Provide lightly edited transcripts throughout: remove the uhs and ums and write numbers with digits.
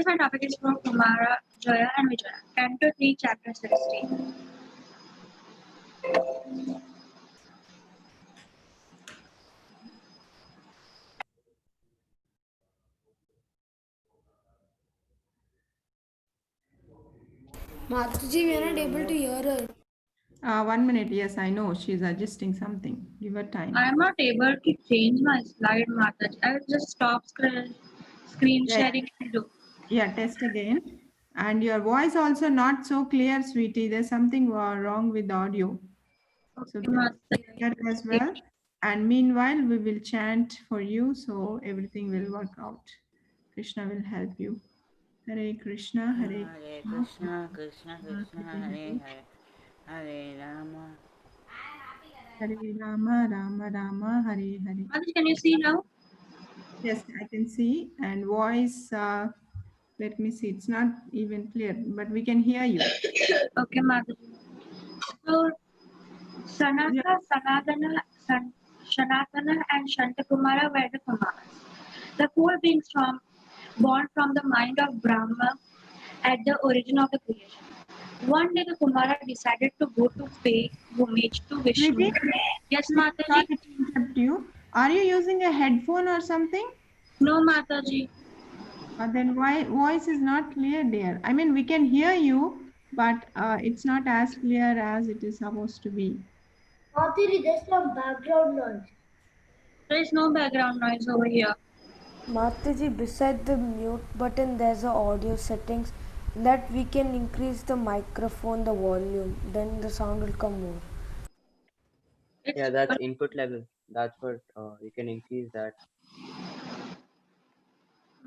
Today's my topic is for Kumara, Jaya and Vijaya. Canto 3, Chapter 16. Mataji, we are not able to hear her. 1 minute. Yes, I know. She's adjusting something. Give her time. I am not able to change my slide, Mataji. I will just stop screen Yeah, sharing and do. yeah, test again. And your voice also not so clear, sweetie. There's something wrong with the audio. So Okay, check that as Mataji. well. And meanwhile, we will chant for you so everything will work out. Krishna will help you. Hare Krishna, Hare Hare Krishna, Krishna, Krishna Krishna, Hare Hare, Hare Rama. Hare Rama, Rama Rama, Hare Hare. Mataji, can you see now? Yes, I can see. And voice, let me see. It's not even clear, but we can hear you. Okay, Mataji. So, Yeah. Sanatana and Shantakumara were the Kumaras. The four beings born from the mind of Brahma at the origin of the creation. One day the Kumara decided to go to pay homage to Vishnu. Sweetie, Yes, sweetie, sorry Mataji? to interrupt you. Are you using a headphone or something? No, Mataji. Then why voice is not clear, dear? I mean, we can hear you, but it's not as clear as it is supposed to be. Mataji, there's some background noise. There is no background noise over here. Mataji, beside the mute button, there's a audio settings that we can increase the microphone, the volume. Then the sound will come more. It's Yeah, that's input level. That's what you can increase that.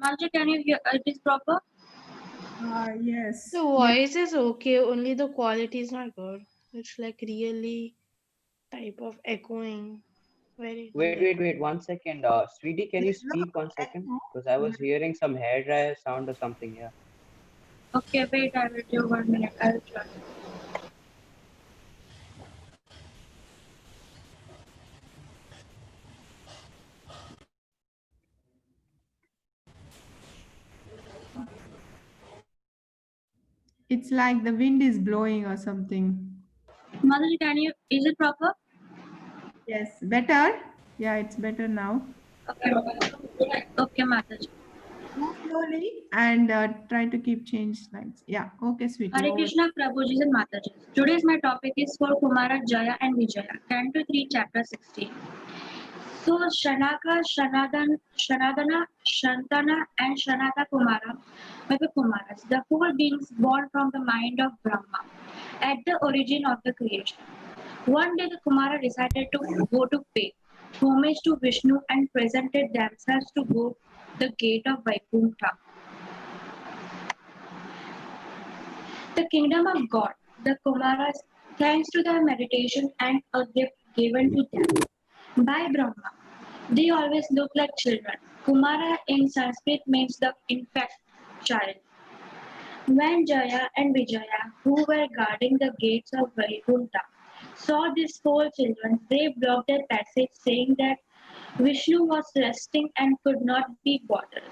Mataji, can you hear it is proper? Yes. The voice is okay, only the quality is not good. It's like really type of echoing. Very Wait, 1 second. Sweetie, can you There's no speak 1 second? echo. Because I Yeah. was hearing some hair dryer sound or something. Yeah. Okay, wait, I will do 1 minute. I will try. It's like the wind is blowing or something. Mataji, is it proper? Yes, better. Yeah, it's better now. Okay, okay, Mataji. Move slowly and try to keep change slides. Yeah, okay, sweetie. Hare Over. Krishna, Prabhuji and Mataji. Today's my topic is for Kumara, Jaya and Vijaya. Canto 3, Chapter 16. So Shanadana, Shantana, and Shanata Kumara were the Kumaras, the four beings born from the mind of Brahma at the origin of the creation. One day the Kumara decided to go to pay homage to Vishnu and presented themselves to go the gate of Vaikuntha, the kingdom of God. The Kumaras, thanks to their meditation and a gift given to them by Brahma, they always look like children. Kumara in Sanskrit means the infant child. When Jaya and Vijaya, who were guarding the gates of Vaikuntha, saw these four children, they blocked their passage, saying that Vishnu was resting and could not be bothered.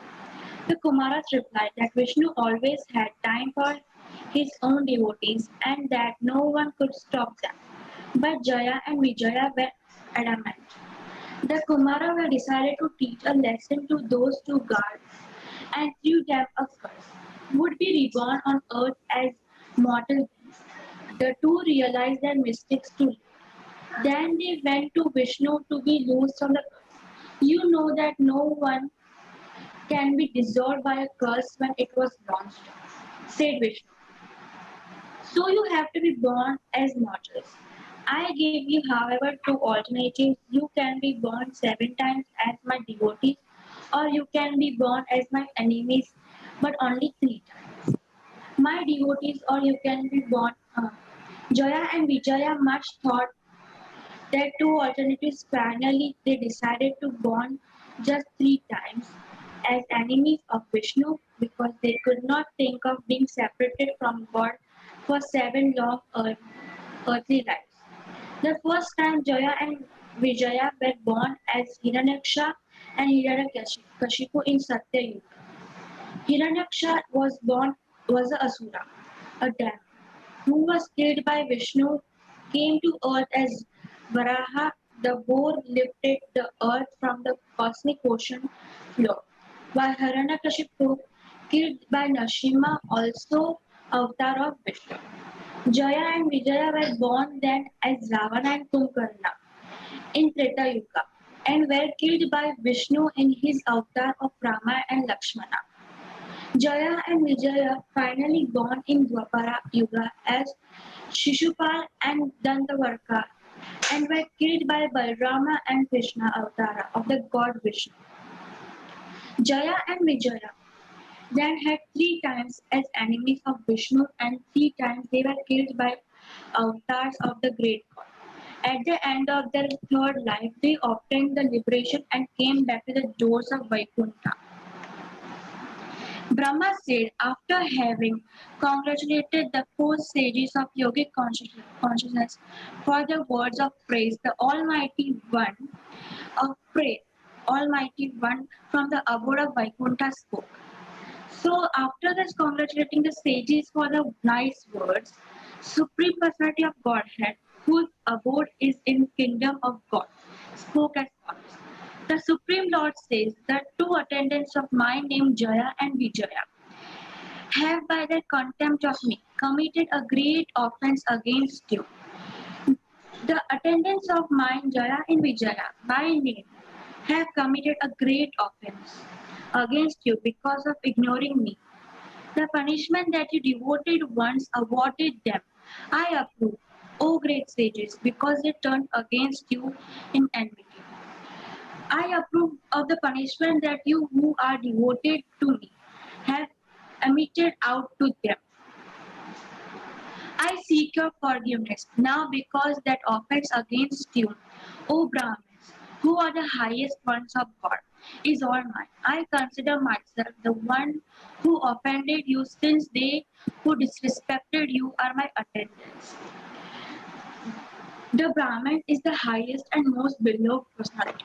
The Kumaras replied that Vishnu always had time for his own devotees and that no one could stop them. But Jaya and Vijaya were adamant. The Kumara were decided to teach a lesson to those two guards and threw them a curse. Would be reborn on earth as mortal beings. The two realized their mistakes too late. Then they went to Vishnu to be loosed from the curse. You know that no one can be dissolved by a curse when it was launched, said Vishnu. So you have to be born as mortals. I gave you, however, two alternatives. You can be born 7 times as my devotees, or you can be born as my enemies, but only 3 times. My devotees, or you can be born. Jaya and Vijaya much thought their two alternatives. Finally, they decided to born just 3 times as enemies of Vishnu because they could not think of being separated from God for 7 long earthly lives. The first time Jaya and Vijaya were born as Hiranyaksha and Hiranyakashipu in Satya Yuga. Hiranyaksha was a Asura, a demon, who was killed by Vishnu, came to earth as Varaha, the boar lifted the earth from the cosmic ocean floor, while Hiranyakashipu, killed by Nrsimha, also avatar of Vishnu. Jaya and Vijaya were born then as Ravana and Kumbhakarna in Treta Yuga and were killed by Vishnu in his avatar of Rama and Lakshmana. Jaya and Vijaya finally born in Dwapara Yuga as Shishupal and Dantavarka and were killed by Balrama and Krishna Avatara of the god Vishnu. Jaya and Vijaya then had three times as enemies of Vishnu and three times they were killed by avatars of the great god. At the end of their third life, they obtained the liberation and came back to the doors of Vaikuntha. Brahma said, after having congratulated the four sages of yogic consciousness for the words of praise, the Almighty One from the abode of Vaikuntha spoke. So after this congratulating the sages for the nice words, Supreme Personality of Godhead, whose abode is in kingdom of God, spoke as follows. The Supreme Lord says, the two attendants of my name Jaya and Vijaya have by their contempt of me committed a great offense against you. The attendants of mine Jaya and Vijaya by name have committed a great offense against you because of ignoring me. The punishment that you devoted once awarded them, I approve, O great sages, because they turned against you in enmity. I approve of the punishment that you who are devoted to me have meted out to them. I seek your forgiveness now because that offense against you, O Brahmins, who are the highest ones of God, is all mine. I consider myself the one who offended you since they who disrespected you are my attendants. The Brahmin is the highest and most beloved personality.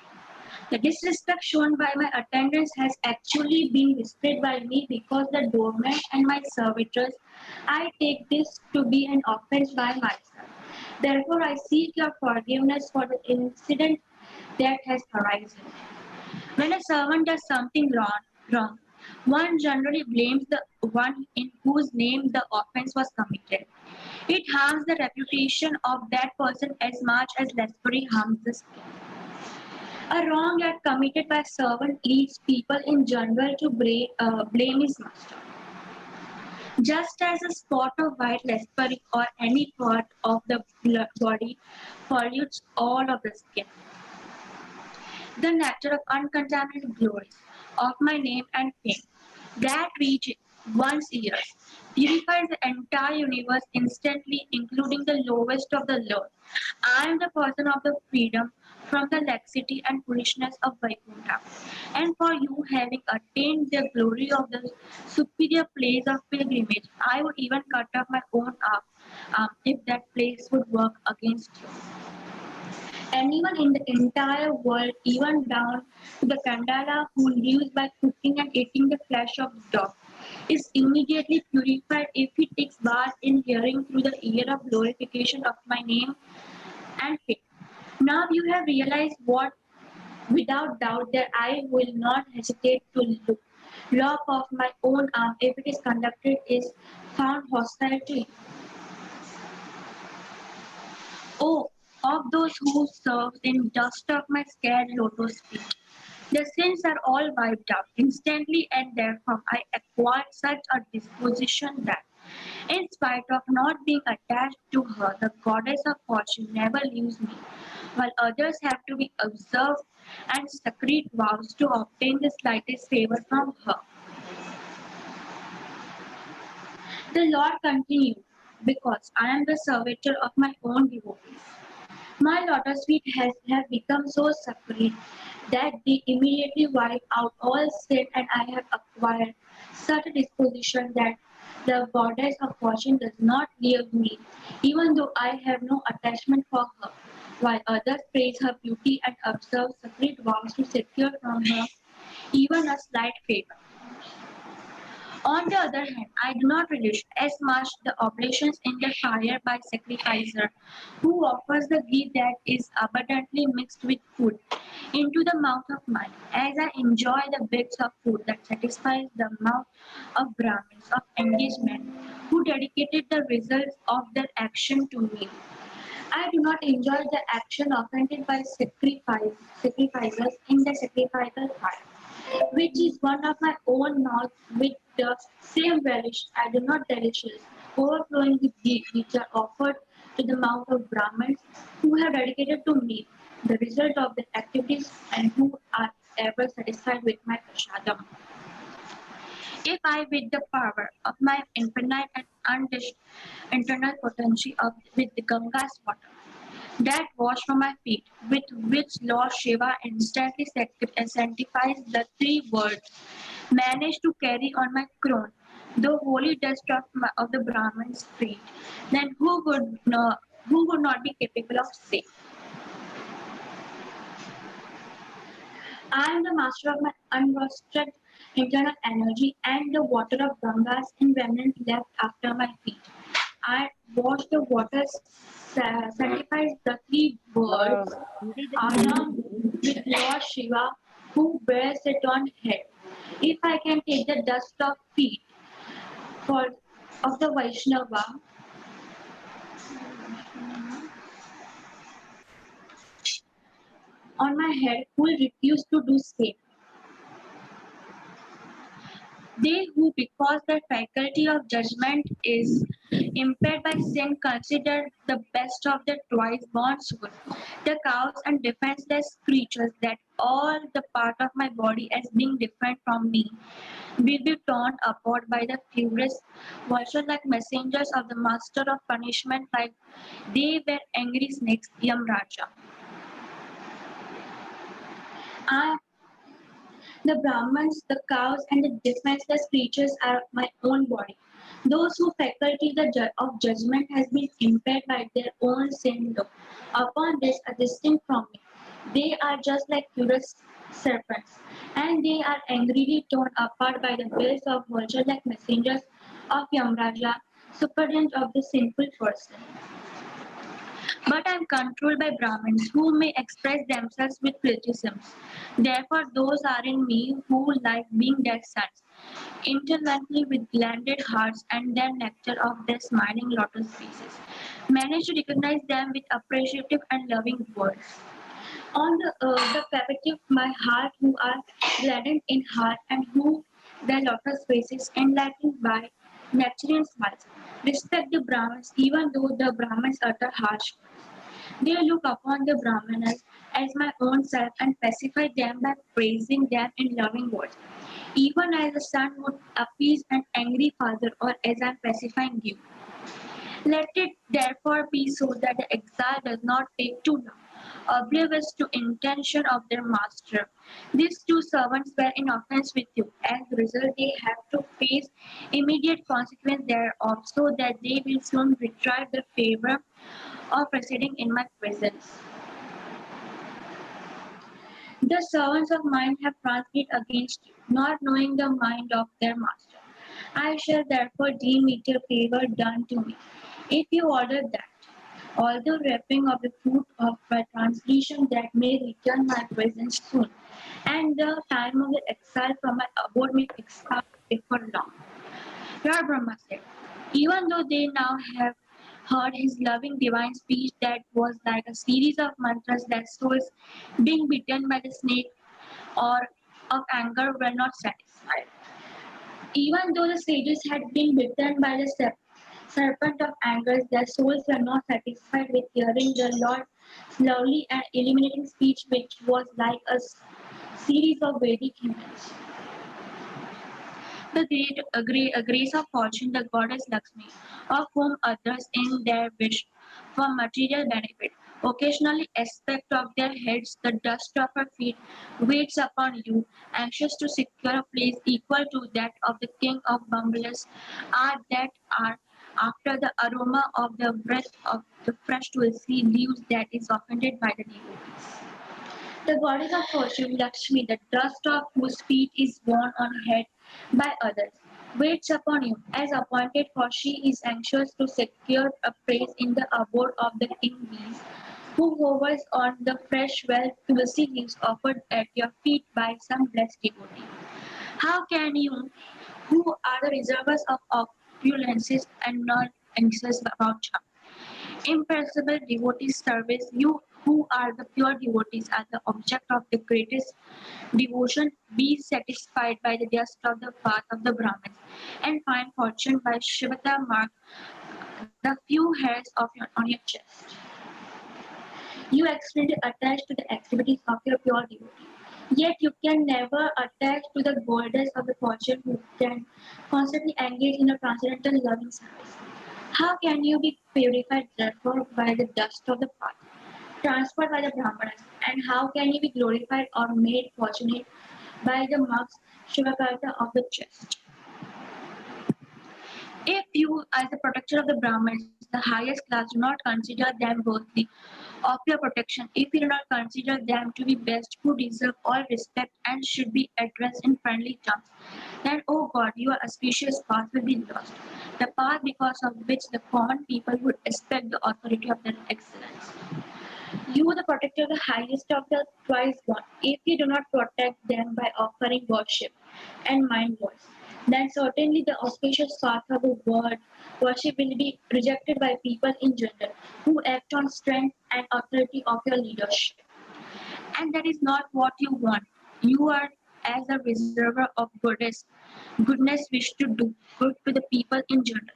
The disrespect shown by my attendants has actually been displayed by me because the doorman and my servitors. I take this to be an offense by myself. Therefore, I seek your forgiveness for the incident that has arisen. When a servant does something wrong, one generally blames the one in whose name the offense was committed. It harms the reputation of that person as much as lechery harms the skin. A wrong act committed by a servant leads people in general to blame his master. Just as a spot of white lechery or any part of the body pollutes all of the skin. The nectar of uncontaminated glories of my name and fame, that reach one's ears, purifies the entire universe instantly, including the lowest of the low. I am the person of the freedom from the laxity and foolishness of Vaikuntha. And for you having attained the glory of the superior place of pilgrimage, I would even cut off my own arm if that place would work against you. Anyone in the entire world, even down to the Kandala who lives by cooking and eating the flesh of the dog, is immediately purified if he takes bath in hearing through the ear of glorification of my name and fame. Now you have realized what, without doubt, that I will not hesitate to lop off my own arm if it is conducted is found hostile to you. Oh, of those who serve in dust of my scared lotus feet. The sins are all wiped out instantly, and therefore I acquired such a disposition that, in spite of not being attached to her, the goddess of fortune never leaves me, while others have to be observed and secrete vows to obtain the slightest favor from her. The Lord continued, because I am the servitor of my own devotees. My lotus feet have become so sacred that they immediately wipe out all sin, and I have acquired such a disposition that the goddess of fortune does not leave me, even though I have no attachment for her, while others praise her beauty and observe sacred vows to secure from her even a slight favor. On the other hand, I do not relish as much the oblations in the fire by sacrificer who offers the ghee that is abundantly mixed with food into the mouth of mine, as I enjoy the bits of food that satisfies the mouth of Brahmins of engagement who dedicated the results of their action to me. I do not enjoy the action offended by sacrificers in the sacrificial fire, which is one of my own mouth with the same relish I do not delicious, overflowing with ghee which are offered to the mouth of Brahmins who have dedicated to me the result of their activities and who are ever satisfied with my prasadam. If I, with the power of my infinite and undished internal potency with the Ganga's water, that wash from my feet, with which Lord Shiva instantly sanctifies the three words, managed to carry on my crown the holy dust of the Brahman's feet, then who would not be capable of saying, I am the master of my unroasted internal energy and the water of Ganga's in remnant left after my feet. I wash the waters, sanctifies the three words along with Lord Shiva who bears it on head. If I can take the dust of feet for of the Vaishnava on my head, who will refuse to do same? They who, because their faculty of judgment is impaired by sin, consider the best of the twice born soul, the cows and defenseless creatures, that all the part of my body as being different from me, will be torn apart by the furious vulture like messengers of the master of punishment, like they were angry snakes, Yam Raja. I The Brahmins, the cows, and the defenseless creatures are my own body. Those whose faculty of judgment has been impaired by their own sin look upon this are distinct from me. They are just like curious serpents, and they are angrily torn apart by the bills of vulture like messengers of Yamraja, superintendent of the sinful person. But I am controlled by Brahmins who may express themselves with criticisms. Therefore, those are in me who, like being their sons, intensely with blended hearts and their nectar of their smiling lotus faces, manage to recognize them with appreciative and loving words. On the captive, my heart, who are gladdened in heart and who their lotus faces enlightened by natural smiles, respect the Brahmins even though the Brahmins utter harsh words. They look upon the Brahmanas as my own self and pacify them by praising them in loving words. Even as a son would appease an angry father, or as I am pacifying you. Let it therefore be so that the exile does not take too long, oblivious to intention of their master. These two servants were in offense with you. As a result, they have to face immediate consequence thereof, so that they will soon retrieve the favor of residing in my presence. The servants of mine have transgressed against you, not knowing the mind of their master. I shall therefore deem it a favor done to me, if you order that, although reaping of the fruit of my transgression that may return my presence soon, and the time of the exile from my abode may expire before long. Lord Brahma said, even though they now have heard his loving divine speech that was like a series of mantras that souls being bitten by the snake or of anger were not satisfied. Even though the sages had been bitten by the serpent of anger, their souls were not satisfied with hearing the Lord's lovely and illuminating speech, which was like a series of Vedic hymns. The grace of fortune, the goddess Lakshmi, of whom others in their wish for material benefit, occasionally aspect of their heads, the dust of her feet, waits upon you, anxious to secure a place equal to that of the king of Bumblers, are that are after the aroma of the breath of the fresh tulsi leaves that is offended by the devotees. The goddess of fortune, Lakshmi, the dust of whose feet is worn on head by others, waits upon you as appointed, for she is anxious to secure a place in the abode of the king bees, who hovers on the fresh well tulsi leaves offered at your feet by some blessed devotee. How can you, who are the reservoirs of opulences and not anxious about charm, imperishable devotees service, you who are the pure devotees are the object of the greatest devotion, be satisfied by the dust of the path of the Brahmins, and find fortune by Shivata mark the few hairs of on your chest. You extremely attached to the activities of your pure devotee. Yet you can never attach to the goddess of the fortune who can constantly engage in a transcendental loving service. How can you be purified therefore by the dust of the path, transferred by the Brahmanas, and how can you be glorified or made fortunate by the marks Shivakarta of the chest? If you, as the protector of the Brahmins, the highest class, do not consider them worthy of your protection, if you do not consider them to be best who deserve all respect and should be addressed in friendly terms, then, O God, your auspicious path will be lost, the path because of which the common people would expect the authority of their excellence. You, the protector of the highest of the twice born, if you do not protect them by offering worship and mind voice, then certainly the auspicious path of the word worship will be rejected by people in general who act on strength and authority of your leadership. And that is not what you want. You are, as a reservoir of goodness wish to do good to the people in general.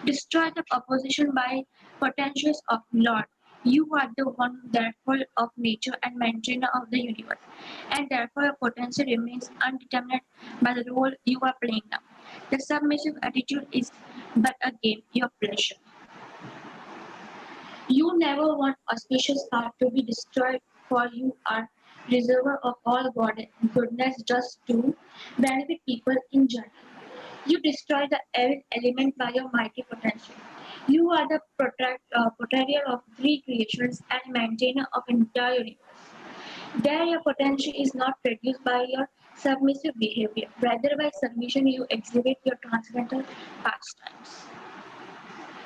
Destroy the opposition by potentials of Lord. You are the one therefore of nature and maintainer of the universe, and therefore your potential remains undetermined by the role you are playing now. The submissive attitude is but a game, your pleasure. You never want auspicious path to be destroyed, for you are reservoir of all goodness just to benefit people in general. You destroy the evil element by your mighty potential. You are the protector of three creations and maintainer of entire universe. There your potential is not reduced by your submissive behavior, rather by submission you exhibit your transcendental pastimes.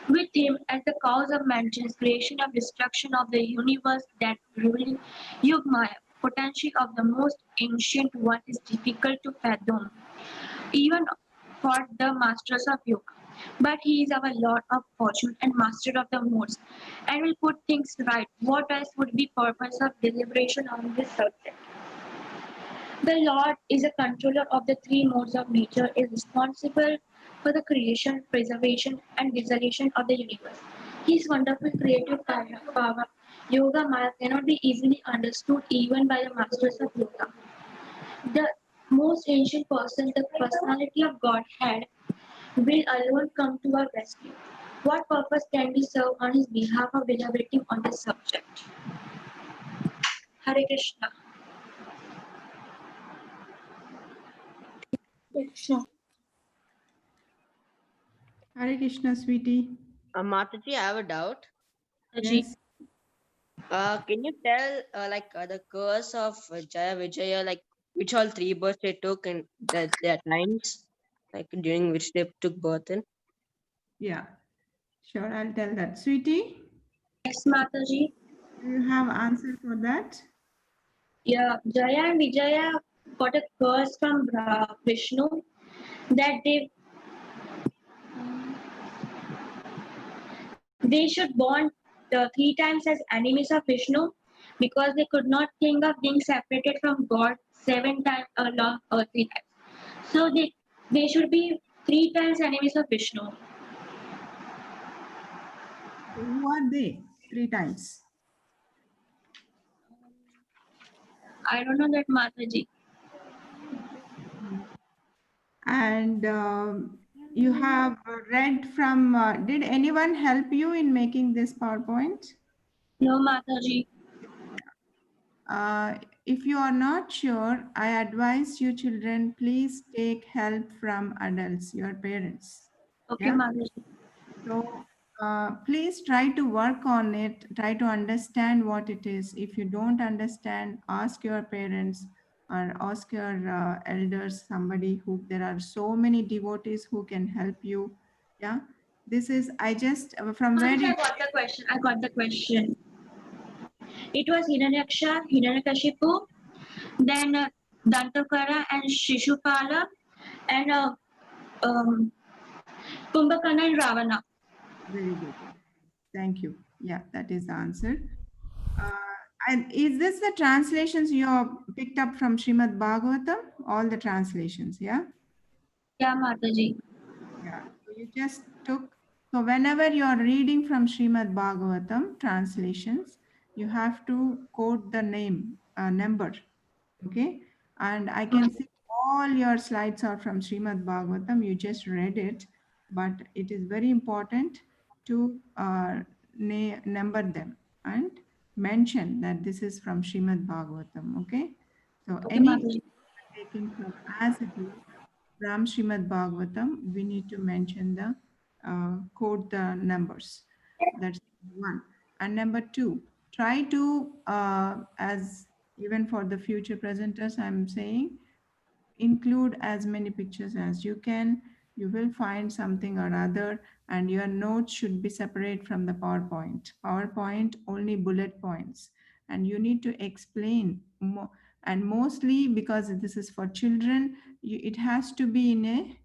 With him as the cause of maintenance, creation of destruction of the universe, that ruling Yugmaya, potential of the most ancient one is difficult to fathom, even for the masters of yoga. But he is our Lord of fortune and master of the modes, and will put things right. What else would be purpose of deliberation on this subject? The Lord is a controller of the three modes of nature, is responsible for the creation, preservation, and dissolution of the universe. His wonderful creative power, Yoga Maya, cannot be easily understood even by the masters of yoga. The most ancient person, the personality of Godhead, will alone come to our rescue. What purpose can we serve on his behalf of deliberating on this subject? Hare Krishna. Krishna. Hare Krishna, sweetie. Mataji, I have a doubt. Ji. Yes. Can you tell the curse of Jaya Vijaya, like which all three births they took and their times, like during which they took birth in? Yeah. Sure, I'll tell that. Sweetie, Yes, Mataji. do you have answer for that? Yeah, Jaya and Vijaya got a curse from Vishnu that they should born three times as enemies of Vishnu because they could not think of being separated from God seven times long earthly lives. So they should be three times enemies of Vishnu. Who are they? Three times. I don't know that Mataji. And you have read from, did anyone help you in making this PowerPoint? No Mataji. Uh, if you are not sure, I advise you children, please take help from adults, your parents. Okay, Yeah. Mataji. So please try to work on it, try to understand what it is. If you don't understand, ask your parents or ask your elders, somebody who, there are so many devotees who can help you. Yeah, this is, I just, from where Mataji, did I got the question. I got the question. It was Hiranyaksha, Hiranyakashipu, then Dantakara and Shishupala, and Kumbhakarna and Ravana. Very good. Thank you. Yeah, that is the answer. And is this the translations you have picked up from Srimad Bhagavatam? All the translations, yeah? Yeah, Mataji. Yeah. So you just took, so whenever you are reading from Srimad Bhagavatam translations, you have to quote the name, number, okay? And I can see all your slides are from Srimad Bhagavatam. You just read it, but it is very important to number them and mention that this is from Srimad Bhagavatam, okay? So Okay, anything Mataji. taking from as it is from Srimad Bhagavatam, we need to mention the quote the numbers. That's one. And number two, try to, as even for the future presenters, I'm saying, include as many pictures as you can. You will find something or other, and your notes should be separate from the PowerPoint. PowerPoint only bullet points, and you need to explain more. And mostly because this is for children, it has to be in a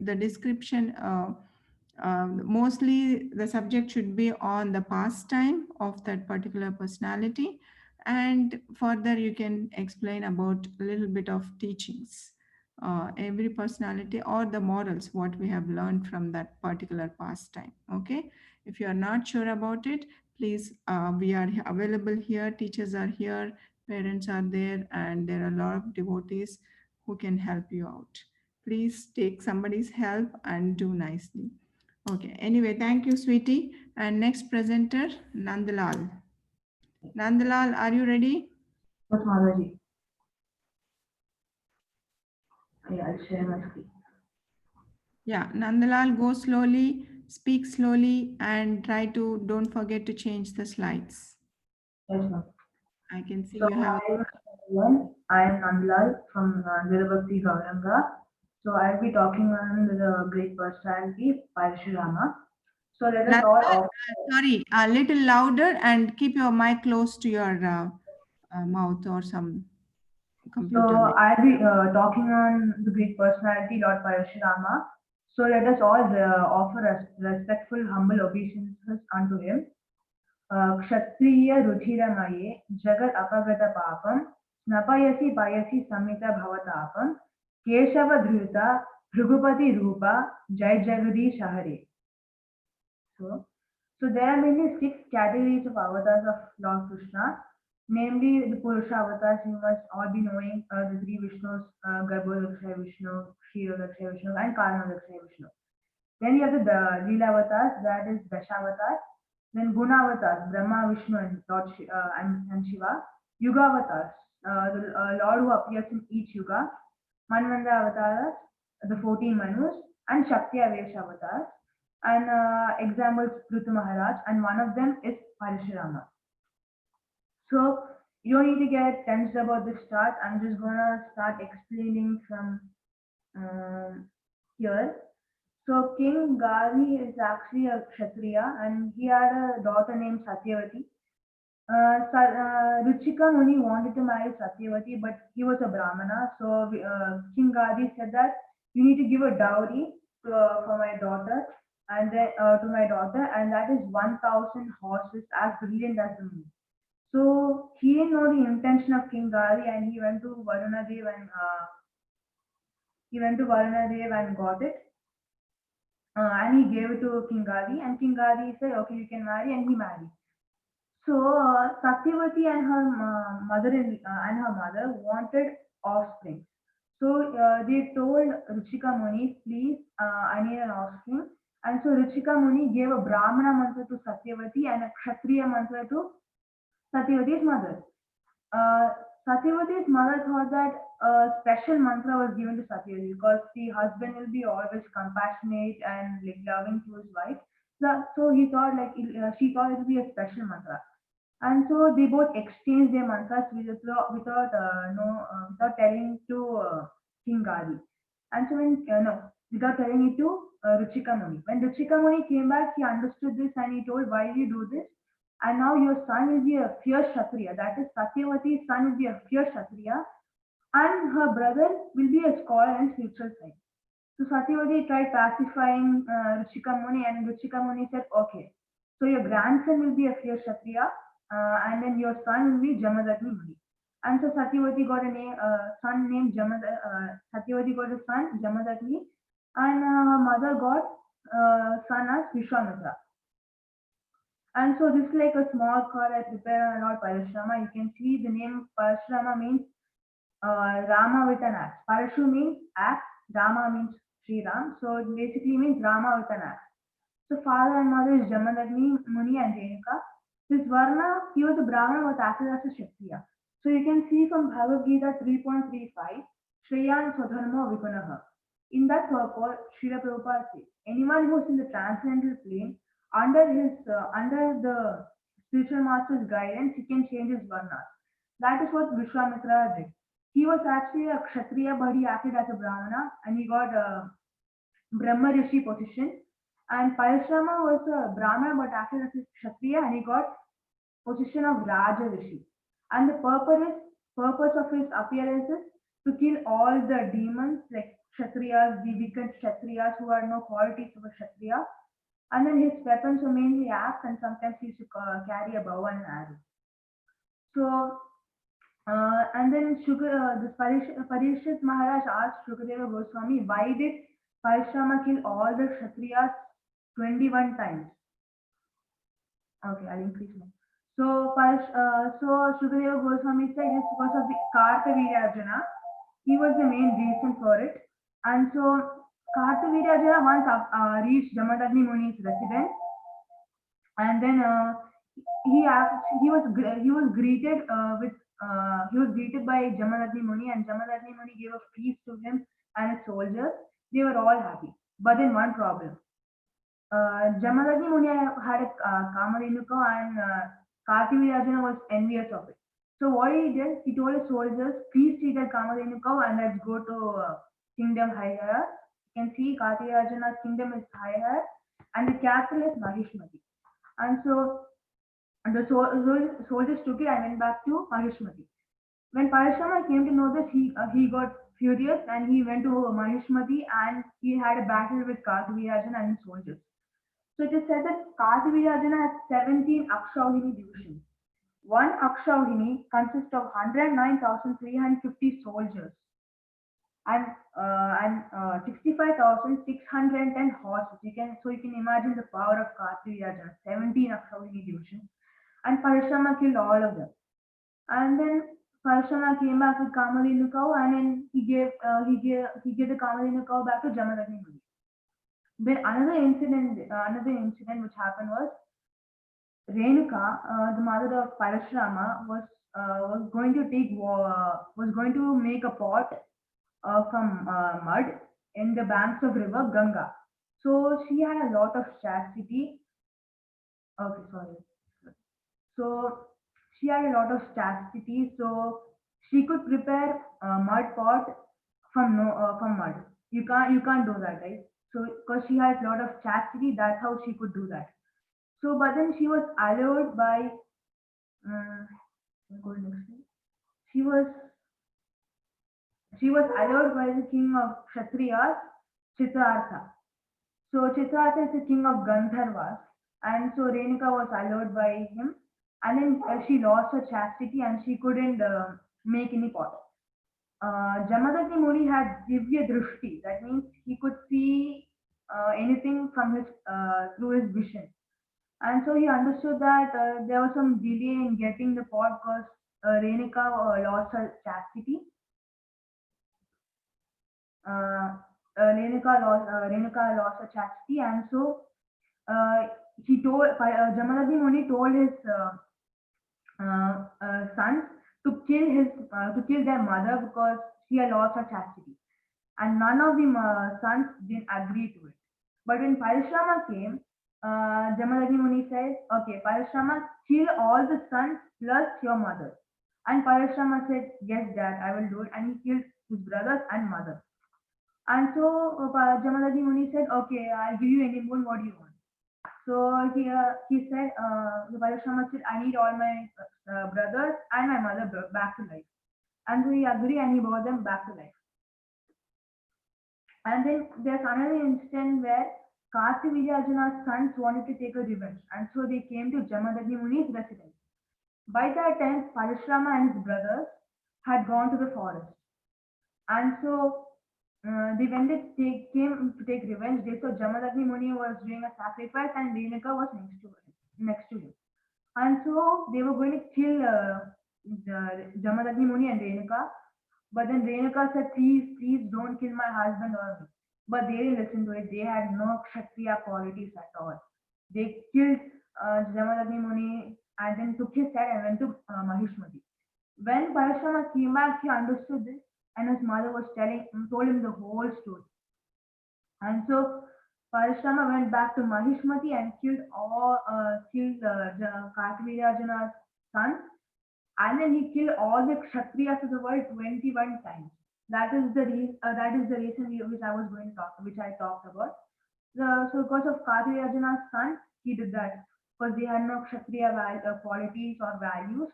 the description. Mostly the subject should be on the pastime of that particular personality, and further you can explain about a little bit of teachings, every personality or the morals what we have learned from that particular pastime. Okay, if you are not sure about it, please, we are available here, teachers are here, parents are there, and there are a lot of devotees who can help you out. Please take somebody's help and do nicely. Okay, anyway, thank you, Sweety. And next presenter, Nandlal. Nandlal, are you ready? Yes, Mataji. Yeah, I'll share my screen. Yeah, Nandlal, go slowly, speak slowly, and try to, don't forget to change the slides. Yes, ma'am. I can see So, you have. hi everyone. I am Nandlal from Dridha Bhakti Gauranga. So, I'll be talking on the great personality, Parasurama. So, let us all Nandlal, off. sorry, a little louder and keep your mic close to your mouth or some So, computer. I'll be talking on the great personality, Lord Parasurama. So, let us all offer respectful, humble obeisances unto him. क्षत्रिय रुधिरमये जगत् अपगत पापं स्नपयसि पयसि समित भवतापं केशवधृत भृगुपति रूपा जय जगदीश हरे. So there are mainly six categories of avatars of Lord Krishna, namely the Purusha avatars. You must all be knowing the three Vishnus, Garbhodakshaya Vishnu, Kshirodakshaya Vishnu, and Karnodakshaya Vishnu. Then you have the Leela avatars, that is Dashavatars. Then Guna avatars, Brahma, Vishnu, and Lord and Shiva. Yuga avatars, the Lord who appears in each yuga. Manvandra avatars, the 14 Manus, and Shakti Avesha avatars. And examples Prithu Maharaj, and one of them is Parashurama. So you don't need to get tensed about this start. I'm just gonna start explaining from here. So King Gari is actually a Kshatriya, and he had a daughter named Satyavati. Ruchika Muni wanted to marry Satyavati, but he was a Brahmana. So King Gadi said that you need to give a dowry for my daughter, and then to my daughter, and that is 1,000 horses as brilliant as the moon. So he didn't know the intention of King Gadi, and he went to Varuna Dev and got it. And he gave it to King Gadi, and King Gadi said, "Okay, you can marry," and he married. So Satyavati and her mother and her mother wanted offspring. So they told Ruchika Muni, "Please, I need an offspring." And so Ruchika Muni gave a Brahmana mantra to Satyavati and a Kshatriya mantra to Satyavati's mother. Uh, Satyavati's mother thought that a special mantra was given to Satyavati because the husband will be always compassionate and like loving to his wife. So he thought she thought it would be a special mantra. And so they both exchanged their mantras without telling to King Gadi. And so when no, without telling it to Ruchika Muni. When Ruchika Muni came back, he understood this and he told, "Why did you do this? And now your son will be a fierce Kshatriya. That is, Satyavati's son will be a fierce Kshatriya, and her brother will be a scholar and spiritual side." So Satyavati tried pacifying Ruchika Muni, and Ruchika Muni said, "Okay, so your grandson will be a fierce Kshatriya, and then your son will be Jamadagni Muni." And so Satyavati got a son named Satyavati got a son Jamadagni, and her mother got son as Vishwamitra. And so this is like a small card I prepared on Parasurama. You can see the name Parasurama means Rama with an axe. Parashu means axe, Rama means Sri Ram. So it basically means Rama with an axe. So father and mother is Jamadagni, Muni and Renuka. His Varna, he was a Brahmana but acted as a Kshatriya. So you can see from Bhagavad Gita 3.35, Shreyan Swadharma Vikunaha. In that purport, Srila Prabhupada says, anyone who is in the transcendental plane, under the spiritual master's guidance, he can change his Varna. That is what Vishwamitra did. He was actually a Kshatriya, but he acted as a Brahmana and he got a Brahma Rishi position. And Parasurama was a Brahmana but acted as a Kshatriya and he got position of Raja Rishi. And the purpose of his appearance is to kill all the demons like Kshatriyas, the wicked Kshatriyas who had no qualities of a Kshatriya. And then his weapons were mainly axe and sometimes he used to carry a bow and an arrow. So and then Parishit Maharaj asked Shukadeva Goswami, why did Parasurama kill all the Kshatriyas 21 times? Okay, I'll increase more. So Shukadeva Goswami said it's because of the Kartavirya. He was the main reason for it. And so Kartavirya once reached Jamadagni Muni's residence, and then he was greeted by Jamadagni Muni, and Jamadagni Muni gave a feast to him and his soldiers. They were all happy, but then one problem. Jamadagni Muni had a Kamarenuka, and Kartavirya was envious of it. So what he did, he told his soldiers, please see that Kamarenuka and let's go to kingdom Haihara. You can see Kartavirya's kingdom is Haihara and the capital is Mahishmati. And so the soldiers took it and went back to Mahishmati. When Parasurama came to know this, he got furious and he went to Mahishmati and he had a battle with Kartavirya and his soldiers. So it is said that Kartavirya has 17 Akshauhini divisions. One Akshauhini consists of 109,350 soldiers and 65,610 horses. You can imagine the power of Kartavirya, 17 Akshauhini divisions. And Parasurama killed all of them. And then Parasurama came back with Kamalinu cow, and then he gave the Kamalinu cow back to Jamadagni Muni. Then another incident which happened was Renuka, the mother of Parasurama, was going to make a pot from mud in the banks of river Ganga. So she had a lot of chastity. Okay, sorry. So she had a lot of chastity, so she could prepare a mud pot from mud. You can't do that, right? So because she has a lot of chastity, that's how she could do that. So but then she was allowed by she was allowed by the king of Kshatriyas, Chitrartha. So Chitrartha is the king of Gandharvas, and so Renuka was allowed by him. And then she lost her chastity and she couldn't make any pot. Jamadagni Muni had Divya Drishti, that means he could see anything from his through his vision. And so he understood that there was some delay in getting the pot because Renuka lost her chastity. Renuka lost her chastity, and so he told Jamadagni Muni told his sons to kill their mother because she had lost her chastity, and none of the sons didn't agree to it. But when Parasurama came, Jamadagni Muni said, okay, Parashrama, kill all the sons plus your mother. And Parashrama said, yes, dad, I will do it. And he killed his brothers and mother. And so Jamadagni Muni said, okay, I'll give you any more, what do you want? So he said, the Parashrama said, I need all my brothers and my mother back to life. And so he agreed and he brought them back to life. And then there's another instance where Kartivirya Arjuna's sons wanted to take a revenge, and so they came to Jamadagni Muni's residence. By that time, Parashurama and his brothers had gone to the forest, and so they came to take revenge. They saw Jamadagni Muni was doing a sacrifice, and Renuka was next to him. And so they were going to kill Jamadagni Muni and Renuka. But then Renuka said, please, please don't kill my husband or me. But they didn't listen to it. They had no Kshatriya qualities at all. They killed Jamadagni Muni and then took his head and went to Mahishmati. When Parashurama came back, he understood this, and his mother told him the whole story. And so Parashurama went back to Mahishmati and killed Kartivirya Arjuna's son, and then he killed all the Kshatriyas of the world 21 times. That is the reason which I talked about. So because of Kartivirya Arjuna's son, he did that because they had no Kshatriya qualities or values.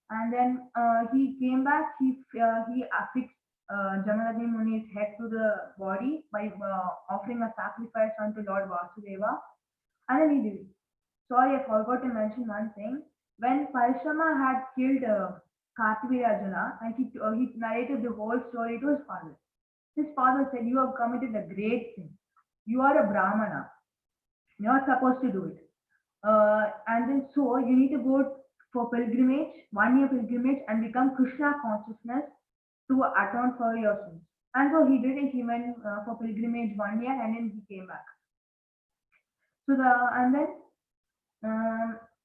And then he came back. He affixed Jamadagni Muni's head to the body by offering a sacrifice unto Lord Vasudeva, and then he did it. Sorry, I forgot to mention one thing. When Parashurama had killed Kartivirya Arjuna, and he narrated the whole story to his father. His father said, "You have committed a great sin. You are a Brahmana. You're not supposed to do it. And then so you need to go for pilgrimage, 1 year pilgrimage, and become Krishna consciousness to atone for your sins." And so he did it. He went for pilgrimage 1 year, and then he came back. So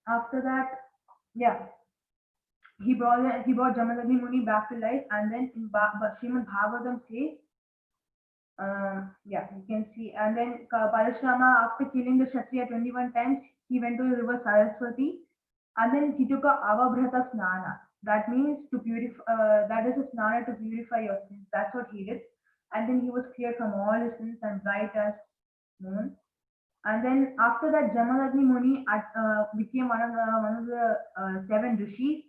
after that, yeah, he brought Jamadagni Muni back to life, and then in Srimad Bhagavatam says, yeah, you can see. And then Parashurama, after killing the Kshatriya 21 times, he went to the river Saraswati, and then he took a Avabrata Snana. That means to purify. That is a snana to purify your sins. That's what he did, and then he was cleared from all his sins and bright as moon. And then after that, Jamadagni Muni became one of the 7 rishis.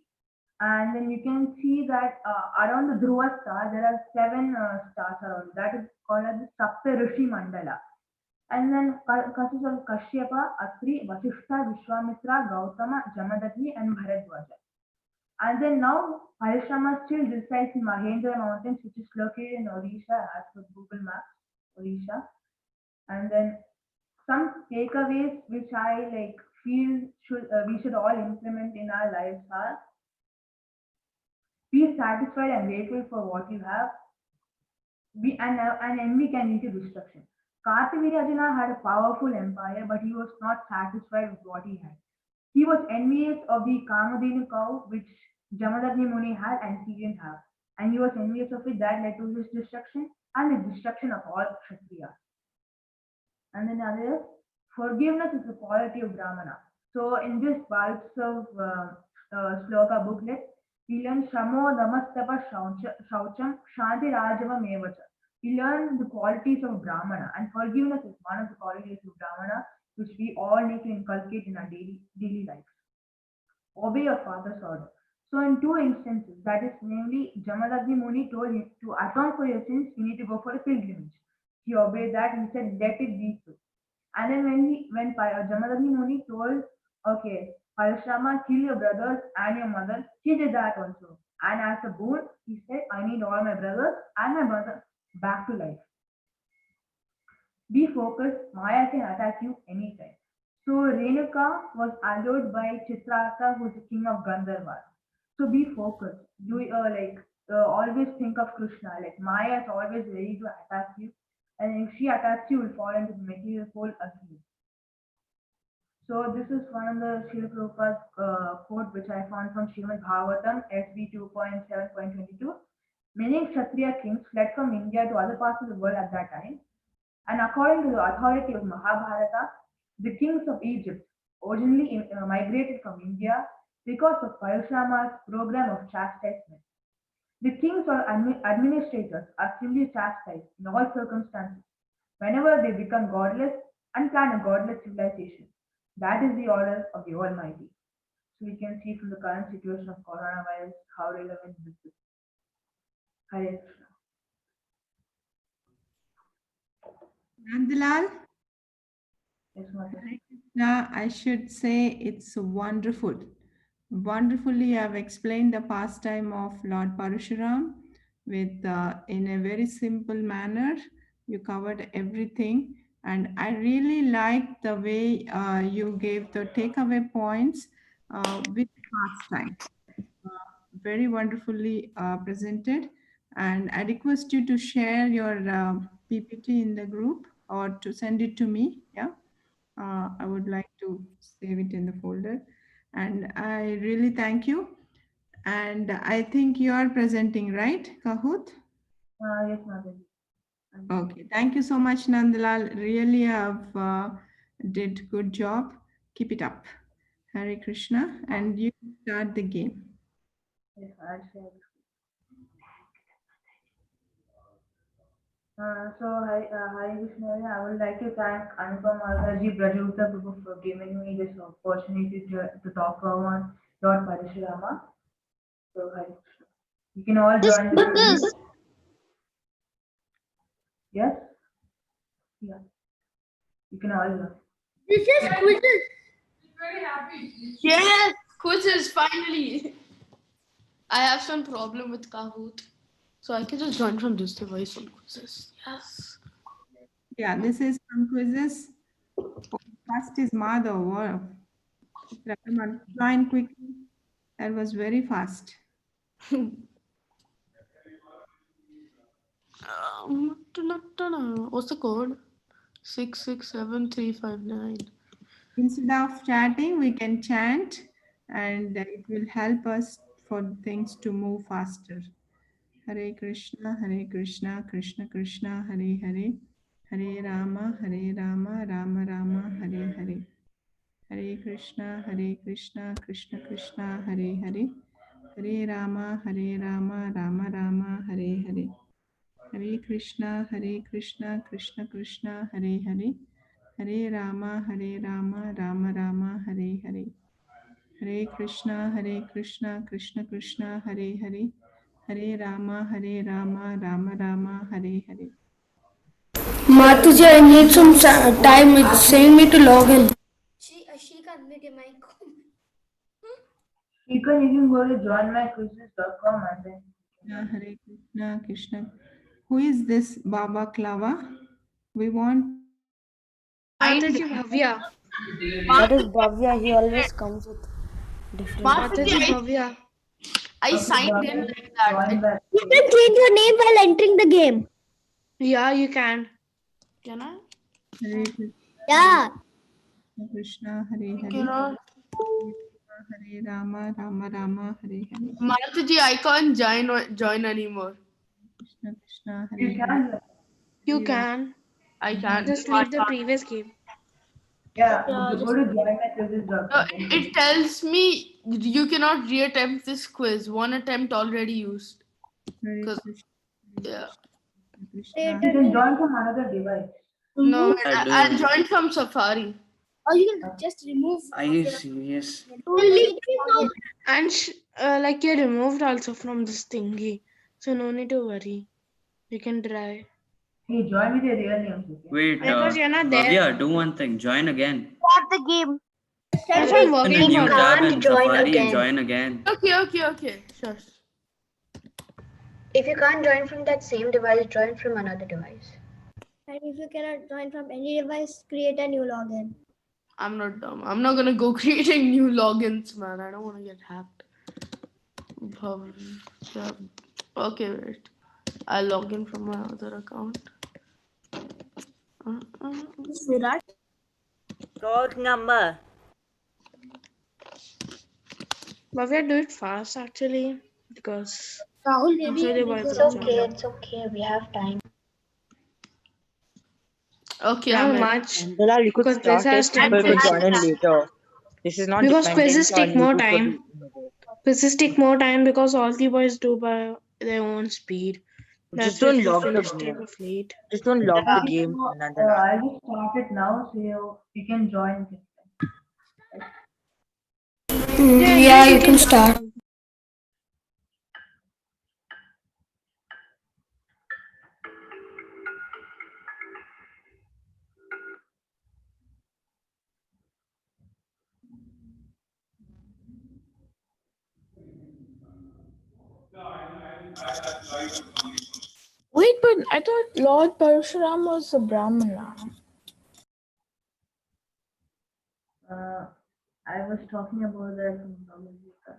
And then you can see that around the Dhruva star, there are 7 stars around. That is called as the Sapta Rishi Mandala. And then consists of Kashyapa, Atri, Vasishtha, Vishwamitra, Gautama, Jamadagni, and Bharadwaja. And then now Parashurama still resides in Mahendra Mountains, which is located in Odisha as per Google Maps, Odisha. And then some takeaways which I feel we should all implement in our lives are: be satisfied and grateful for what you have. And envy can lead to destruction. Kartivirya Arjuna had a powerful empire, but he was not satisfied with what he had. He was envious of the Kamadhenu cow which Jamadagni Muni had and he didn't have. And he was envious of it. That led to his destruction and the destruction of all Kshatriyas. And then another, forgiveness is the quality of Brahmana. So in this Bhagavtam sloka booklet, we learn Shamo Namastapa Shaucham Shanti Rajavam Evacha. We learn the qualities of Brahmana, and forgiveness is one of the qualities of Brahmana which we all need to inculcate in our daily lives. Obey your father's order. So in 2 instances, that is namely Jamadagni Muni told him to atone for your sins, you need to go for a pilgrimage. He obeyed that. He said, "Let it be so." And then when Jamadagni Muni told, "Okay, Parashurama, kill your brothers and your mother," he did that also. And as a boon, he said, "I need all my brothers and my mother back to life." Be focused. Maya can attack you anytime. So Renuka was allured by Chitrata, who is the king of Gandharva. So be focused. Do always think of Krishna. Like Maya is always ready to attack you. And if she attacks you, will fall into the material hole again. So this is one of the Srila Prabhupada's quote which I found from Srimad Bhagavatam, SB 2.7.22. Many Kshatriya kings fled from India to other parts of the world at that time. And according to the authority of Mahabharata, The kings of Egypt originally migrated from India because of Parasurama's program of chastisement. The kings or administrators are simply chastised in all circumstances whenever they become godless and plan a godless civilization. That is the order of the Almighty. So we can see from the current situation of coronavirus how relevant this is. Hare Krishna. Nandlal? Yes, Mother. Now, I should say it's wonderful. Wonderfully, you have explained the pastime of Lord Parasurama with in a very simple manner. You covered everything, and I really liked the way you gave the takeaway points with pastime. Very wonderfully presented, and I request you to share your PPT in the group or to send it to me. Yeah. I would like to save it in the folder. And I really thank you. And I think you are presenting, right, Kahoot? Yes, Mother. Okay. Thank you so much, Nandlal. Really have did good job. Keep it up. Hare Krishna. And you start the game. Yes, I'll share. Hi Vishnu. I would like to thank Anupam Algaji Brajuta Group for giving me this opportunity to talk about Lord Parasurama. So, Hare Krishna. You can all join the quiz. Yes? Yeah. You can all join. This is quizzes. Yes, quizzes finally. I have some problem with Kahoot, so I can just join from this device on quizzes. Yes. Yeah, this is some quizzes. First is Madhav. Wow. Join quickly. That was very fast. What's the code? 667359. Instead of chatting, we can chant, and it will help us for things to move faster. Hare Krishna, Krishna Krishna, Hare Hare, Hare Rama, Rama Rama, Hare Hare. Hare Krishna, Krishna Krishna, Hare Hare, Hare Rama, Rama Rama, Hare Hare. Hare Krishna, Krishna Krishna, Hare Hare, Hare Rama, Rama Rama, Hare Hare. Hare Krishna, Krishna Krishna, Hare Hare, Hare Rama, Rama Rama, Hare Hare. Mataji, I need some time. It's saying me to log in. She can't make a mic. You can go to joinmyquizzes.com and then. Hare Krishna, Krishna. Who is this Baba Klava? We want. Mataji Bhavya. That is Bhavya. He always comes with different. Mataji Bhavya. I signed in like that. You can change your name while entering the game. Yeah, you can. Can I? Hare Krishna, Yeah. Krishna, Hare Hare. Cannot. Hare Rama, Rama, Hare Hare. Mataji, I can't join anymore. Krishna, Krishna, You Hare Hare. can. You can. I can't. Just leave the previous game. Yeah, go to joinmyquizzes.com. It tells me you cannot reattempt this quiz. One attempt already used. Hare 'Cause- Krishna, Yeah. Krishna. You can join from another device. No, I'll join from Safari. Or you can just remove. Are you serious? And like you're removed also from this thingy. So no need to worry. You can try. Hey, join with your real names. Okay? Wait, Because you're not there. Bhavya, do one thing. Join again. Start the game. That's why I'm Open a working new on it. tab in join Safari again. and join again. Okay. Sure. If you can't join from that same device, join from another device. And if you cannot join from any device, create a new login. I'm not dumb. I'm not gonna go creating new logins, man. I don't want to get hacked. Okay, wait. I'll log in from my other account. Virat? Code number. Bhavya, do it fast actually. Because Rahul, I'm sure they will it's okay. We have time. Okay, Not I'm in. much Nandlal, you could because quiz start it. has People 10 could join in questions. later. This is not Because dependent quizzes on take you more to put time. it immediate. Quizzes take more time because all the boys do by their own speed. Just That's why don't we lock the finish kind game. of late. Just don't lock the game, So, Nandlal. I'll just start it now, so you can join. Yeah, you can start. Wait, but I thought Lord Parasurama was a Brahmana. I was talking about that from Bhagavad Gita.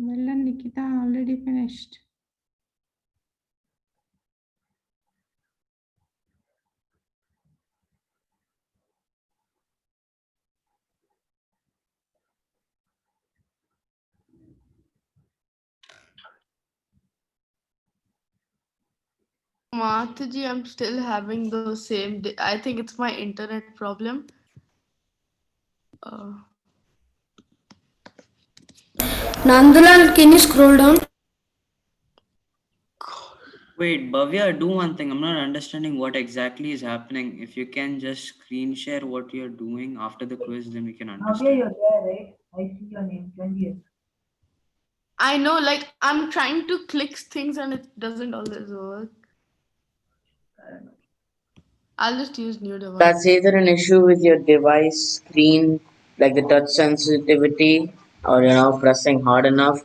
Well done, Nikita. Already finished. Mataji, I'm still having the same. I think it's my internet problem. Uh, Nandlal, can you scroll down? Wait, Bhavya, do one thing. I'm not understanding what exactly is happening. If you can just screen share what you're doing after the quiz, then we can Bhavya, understand. you're there, right? I see your name, 20th. I know, like, I'm trying to click things and it doesn't always work. I'll just use new device. That's either an issue with your device screen, like the touch sensitivity, or pressing hard enough,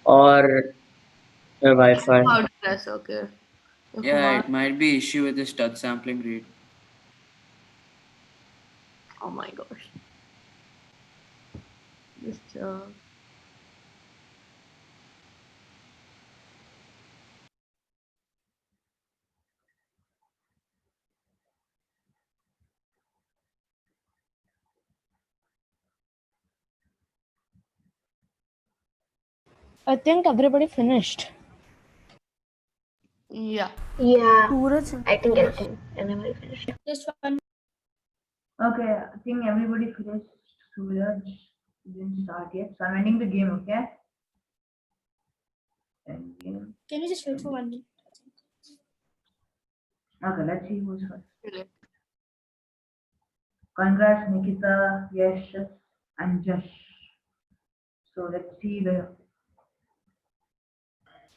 or your Wi-Fi. How to press, okay. If Yeah, Mark, it might be issue with this touch sampling rate. oh my gosh. Just, I think everybody finished. yeah. Yeah, Suraj, I think everything. Everybody finished. Just one. Okay, I think everybody finished. Suraj didn't start yet, so I'm ending the game, okay? End game. Can you just wait for 1 minute? Okay, let's see who's first. Really. Congrats, Nikita, Yasha's, and Jash. So let's see the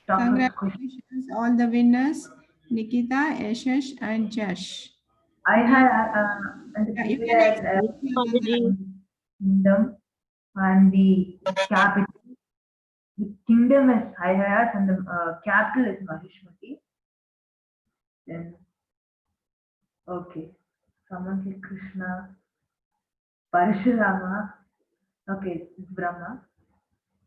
toughest question. Congratulations, all the winners, Nikita, Yashash, and Jash. I had and the Yeah, you previous can explain Thank you, Mataji. kingdom and the capital. The kingdom is Hyhayat and the capital is Mahishmati. Then, okay, someone said Krishna, Parasurama. Okay, it's Brahma.